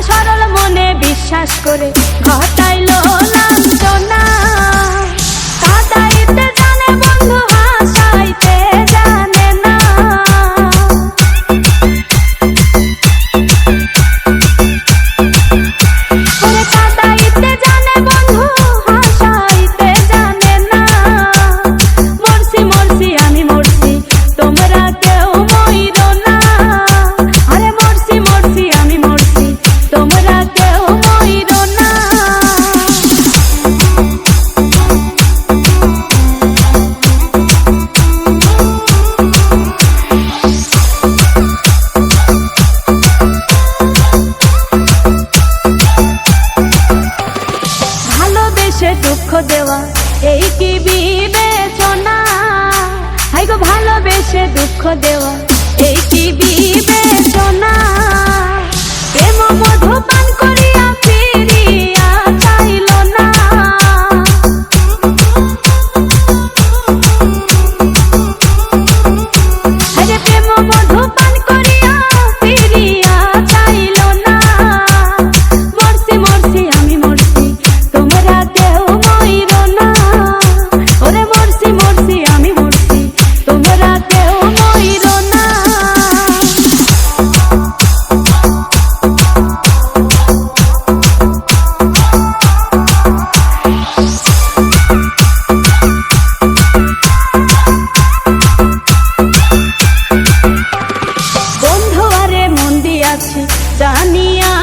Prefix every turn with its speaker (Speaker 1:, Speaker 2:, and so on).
Speaker 1: সরল মনে বিশ্বাস করে ঘটাইলো লাঞ্ছনা। কাঁদাইতে জানে বন্ধু, হাসাইতে জানে না। ওরে কাঁদাইতে জানে বন্ধু, হাসাইতে জানে না। মরছি মরছি আমি মরছি, তোমরা কেউ মইরো না। আরে মরছি মরছি আমি মরছি, তোমরা কেউ মইরো না। ভালোবেসে দুঃখ দেওয়া এই কি বিবেচনা? হাই গো ভালোবেসে দুঃখ দেওয়া এই কি বিবেচনা? প্রেম মধু পান করিয়া ফিরিয়া চাইল না। আরে প্রেম মধু পান করিয়া ফিরিয়া চাইল না। মরছি মরছি আমি মরছি, তোমরা কেউ মইরো না। ওরে মরছি মরছি আমি মরছি, তোমরা কেউ মইরো না। বন্ধু আরে মন দিয়াছি জানিয়া